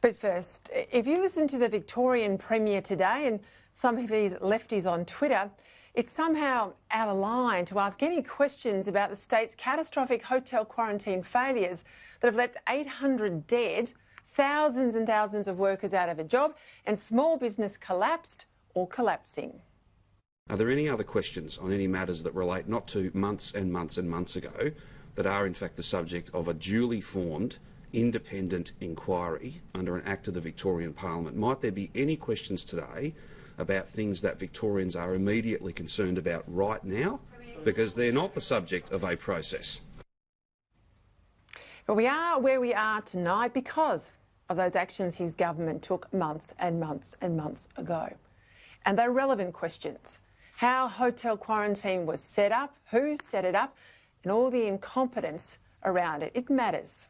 But first, if you listen to the Victorian Premier today and some of his lefties on Twitter, it's somehow out of line to ask any questions about the state's catastrophic hotel quarantine failures that have left 800 dead, thousands and thousands of workers out of a job, and small business collapsed or collapsing. Are there any other questions on any matters that relate not to months and months and months ago that are in fact the subject of a duly formed independent inquiry under an Act of the Victorian Parliament? Might there be any questions today about things that Victorians are immediately concerned about right now, because they're not the subject of a process? But we are where we are tonight because of those actions his government took months and months and months ago. And they're relevant questions. How hotel quarantine was set up, who set it up, and all the incompetence around it. It matters.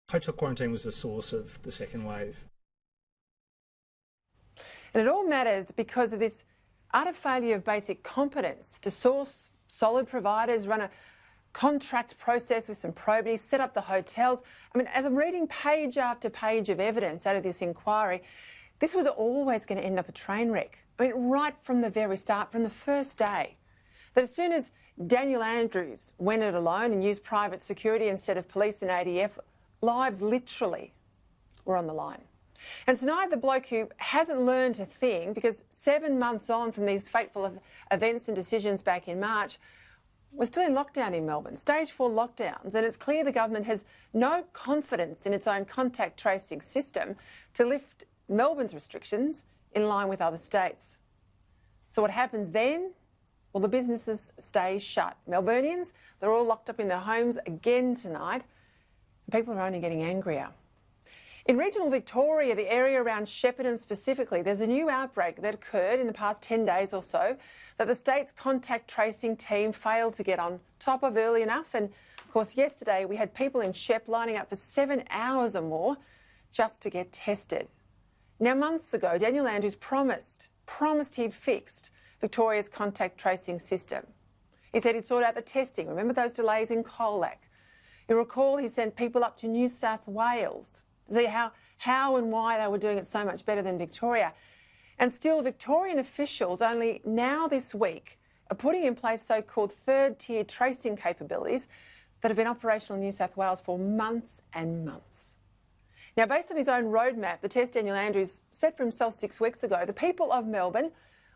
Hotel quarantine was the source of the second wave. And it all matters because of this utter failure of basic competence to source solid providers, run a contract process with some probity, set up the hotels. I mean, as I'm reading page after page of evidence out of this inquiry, this was always going to end up a train wreck. I mean, right from the very start, from the first day, that as soon as Daniel Andrews went it alone and used private security instead of police and ADF, lives literally were on the line. And tonight, the bloke who hasn't learned a thing, because 7 months on from these fateful events and decisions back in March, we're still in lockdown in Melbourne, stage 4 lockdowns, and it's clear the government has no confidence in its own contact tracing system to lift Melbourne's restrictions in line with other states. So what happens then? Well, the businesses stay shut. Melburnians, they're all locked up in their homes again tonight, and people are only getting angrier. In regional Victoria, the area around Shepparton specifically, there's a new outbreak that occurred in the past 10 days or so that the state's contact tracing team failed to get on top of early enough. And of course, yesterday we had people in Shep lining up for 7 hours or more just to get tested. Now, months ago, Daniel Andrews promised he'd fixed Victoria's contact tracing system. He said he'd sort out the testing. Remember those delays in Colac? You'll recall he sent people up to New South Wales to see how and why they were doing it so much better than Victoria. And still, Victorian officials only now this week are putting in place so-called third-tier tracing capabilities that have been operational in New South Wales for months and months. Now, based on his own roadmap, the test Daniel Andrews set for himself 6 weeks ago, the people of Melbourne,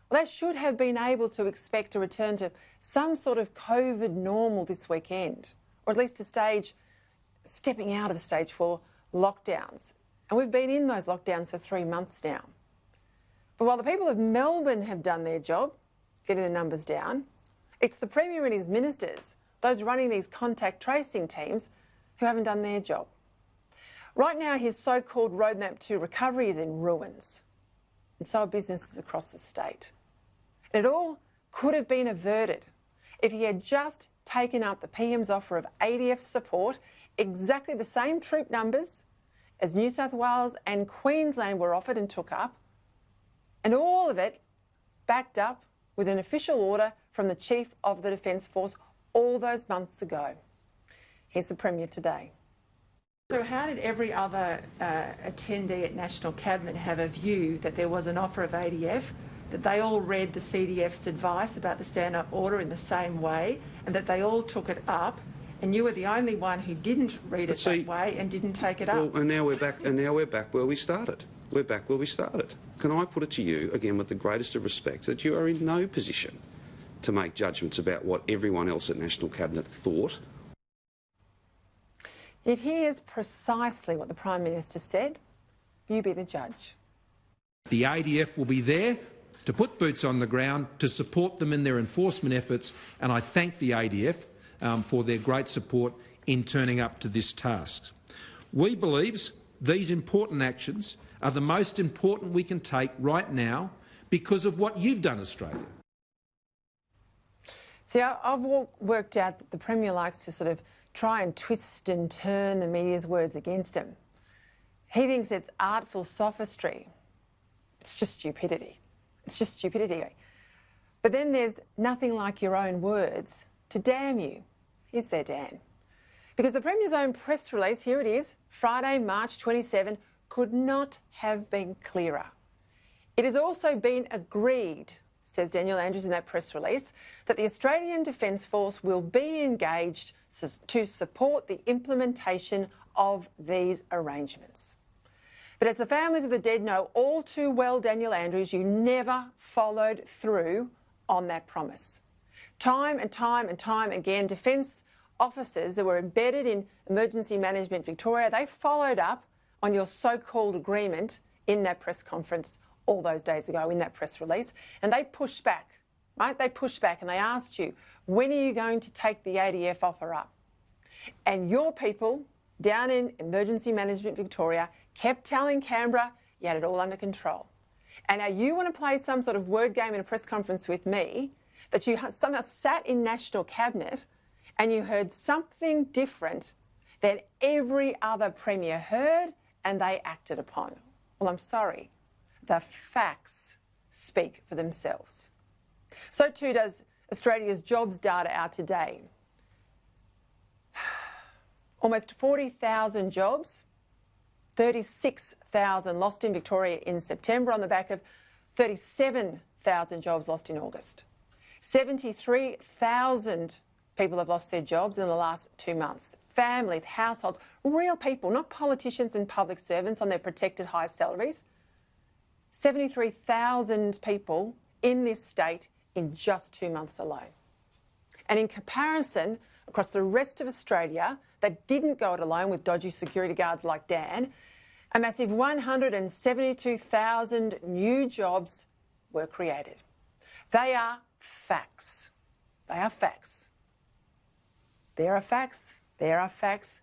well, they should have been able to expect a return to some sort of COVID normal this weekend, or at least a stage stepping out of stage 4 lockdowns. And we've been in those lockdowns for 3 months now. But while the people of Melbourne have done their job, getting the numbers down, it's the Premier and his ministers, those running these contact tracing teams, who haven't done their job. Right now, his so-called roadmap to recovery is in ruins, and so are businesses across the state. And it all could have been averted if he had just taken up the PM's offer of ADF support, exactly the same troop numbers as New South Wales and Queensland were offered and took up, and all of it backed up with an official order from the Chief of the Defence Force all those months ago. Here's the Premier today. So how did every other attendee at National Cabinet have a view that there was an offer of ADF, that they all read the CDF's advice about the stand-up order in the same way, and that they all took it up, and you were the only one who didn't read it that way and didn't take it up? Well, and now we're back where we started. We're back where we started. Can I put it to you, again with the greatest of respect, that you are in no position to make judgments about what everyone else at National Cabinet thought? Yet here's precisely what the Prime Minister said. You be the judge. The ADF will be there to put boots on the ground, to support them in their enforcement efforts, and I thank the ADF for their great support in turning up to this task. We believe these important actions are the most important we can take right now because of what you've done, Australia. See, I've worked out that the Premier likes to sort of try and twist and turn the media's words against him. He thinks it's artful sophistry. It's just stupidity. It's just stupidity. But then there's nothing like your own words to damn you. Here's their Dan. Because the Premier's own press release, here it is, Friday, March 27, could not have been clearer. It has also been agreed, says Daniel Andrews in that press release, that the Australian Defence Force will be engaged to support the implementation of these arrangements. But as the families of the dead know all too well, Daniel Andrews, you never followed through on that promise. Time and time and time again, Defence officers that were embedded in Emergency Management Victoria, they followed up on your so-called agreement in that press conference all those days ago, in that press release, and they pushed back, right? They pushed back and they asked you, when are you going to take the ADF offer up? And your people down in Emergency Management Victoria kept telling Canberra you had it all under control. And now you want to play some sort of word game in a press conference with me that you somehow sat in National Cabinet and you heard something different than every other Premier heard and they acted upon. Well, I'm sorry. The facts speak for themselves. So too does Australia's jobs data out today. Almost 40,000 jobs, 36,000 lost in Victoria in September on the back of 37,000 jobs lost in August. 73,000 people have lost their jobs in the last 2 months. Families, households, real people, not politicians and public servants on their protected high salaries. 73,000 people in this state in just 2 months alone. And in comparison, across the rest of Australia that didn't go it alone with dodgy security guards like Dan, a massive 172,000 new jobs were created. They are facts. They are facts. There are facts, there are facts,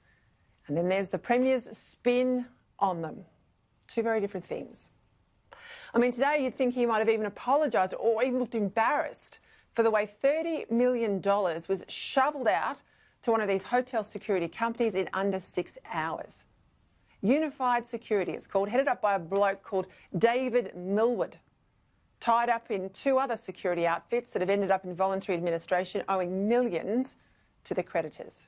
and then there's the Premier's spin on them. Two very different things. I mean, today you'd think he might have even apologised or even looked embarrassed for the way $30 million was shovelled out to one of these hotel security companies in under 6 hours. Unified Security, it's called, headed up by a bloke called David Millward, tied up in 2 other security outfits that have ended up in voluntary administration, owing millions to the creditors.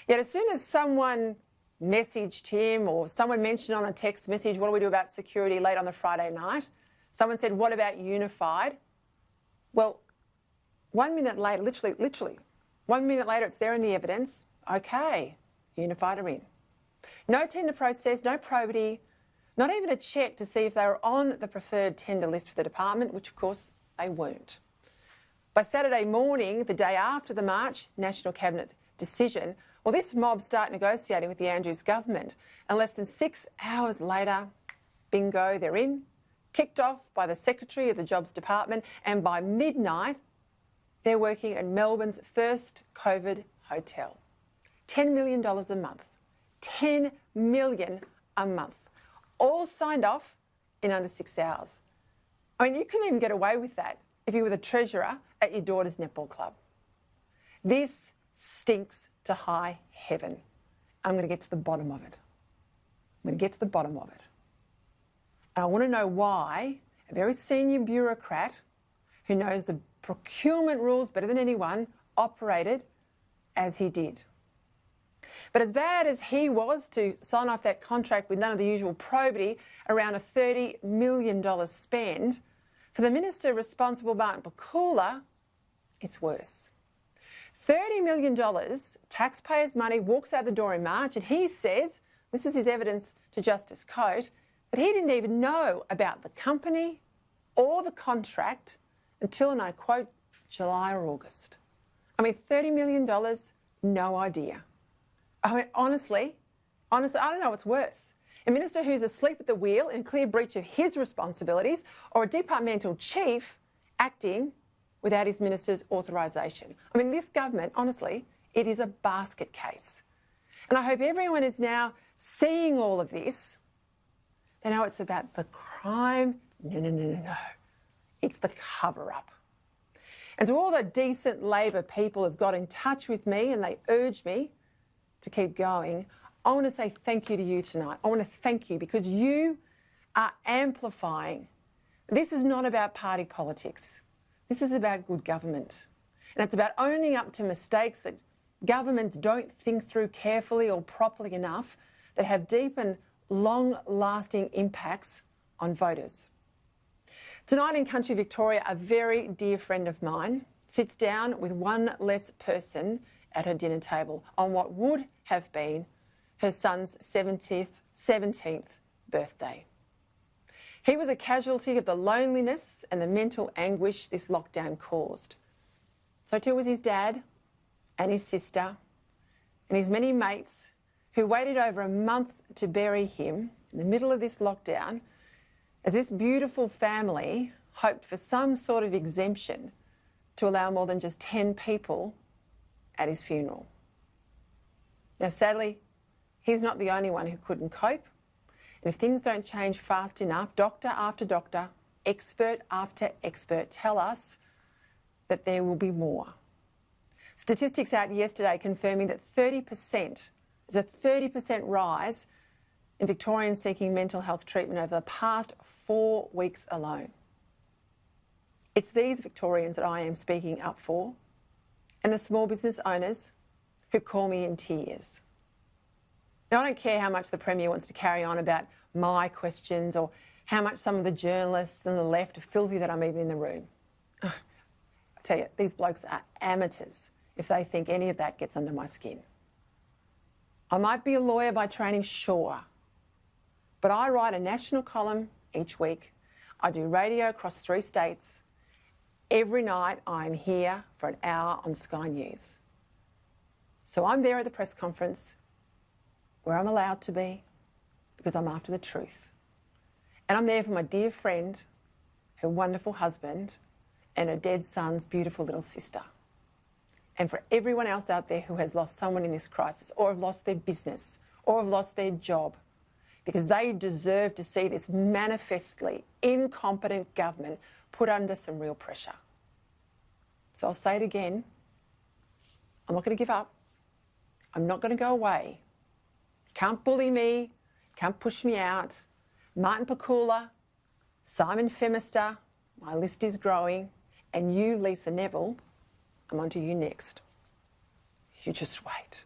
Yet as soon as someone messaged him or someone mentioned on a text message, what do we do about security late on the Friday night? Someone said, what about Unified? Well, 1 minute later, literally, 1 minute later, it's there in the evidence. Okay, Unified are in. No tender process, no probity, not even a check to see if they were on the preferred tender list for the department, which of course they weren't. By Saturday morning, the day after the March National Cabinet decision, well, this mob start negotiating with the Andrews government, and less than 6 hours later, bingo, they're in, ticked off by the Secretary of the Jobs Department, and by midnight, they're working at Melbourne's first COVID hotel. $10 million a month. $10 million a month. All signed off in under 6 hours. I mean, you couldn't even get away with that if you were the treasurer at your daughter's netball club. This stinks to high heaven. I'm going to get to the bottom of it. I'm going to get to the bottom of it. And I want to know why a very senior bureaucrat who knows the procurement rules better than anyone operated as he did. But as bad as he was to sign off that contract with none of the usual probity around a $30 million spend, for the minister responsible, Martin Pakula, it's worse. $30 million taxpayers' money walks out the door in March, and he says, this is his evidence to Justice Coate, that he didn't even know about the company or the contract until, and I quote, July or August. I mean, $30 million, no idea. I mean, honestly, I don't know what's worse. A minister who's asleep at the wheel in clear breach of his responsibilities, or a departmental chief acting without his minister's authorisation. I mean, this government, honestly, it is a basket case. And I hope everyone is now seeing all of this. They know it's about the crime. No. It's the cover-up. And to all the decent Labor people who've got in touch with me and they urge me to keep going, I want to say thank you to you tonight. I want to thank you because you are amplifying. This is not about party politics. This is about good government. And it's about owning up to mistakes that governments don't think through carefully or properly enough, that have deep and long-lasting impacts on voters. Tonight in country Victoria, a very dear friend of mine sits down with one less person at her dinner table on what would have been her son's 17th birthday. He was a casualty of the loneliness and the mental anguish this lockdown caused. So too was his dad and his sister and his many mates who waited over a month to bury him in the middle of this lockdown as this beautiful family hoped for some sort of exemption to allow more than just 10 people at his funeral. Now, sadly, he's not the only one who couldn't cope. And if things don't change fast enough, doctor after doctor, expert after expert tell us that there will be more. Statistics out yesterday confirming that 30%, there's a 30% rise in Victorians seeking mental health treatment over the past 4 weeks alone. It's these Victorians that I am speaking up for, and the small business owners who call me in tears. Now, I don't care how much the Premier wants to carry on about my questions or how much some of the journalists and the left are filthy that I'm even in the room. I tell you, these blokes are amateurs if they think any of that gets under my skin. I might be a lawyer by training, sure, but I write a national column each week. I do radio across 3 states. Every night I'm here for an hour on Sky News. So I'm there at the press conference where I'm allowed to be because I'm after the truth. And I'm there for my dear friend, her wonderful husband, and her dead son's beautiful little sister. And for everyone else out there who has lost someone in this crisis or have lost their business or have lost their job, because they deserve to see this manifestly incompetent government put under some real pressure. So I'll say it again. I'm not going to give up. I'm not going to go away. You can't bully me. You can't push me out. Martin Pakula, Simon Femister, my list is growing. And you, Lisa Neville, I'm on to you next. You just wait.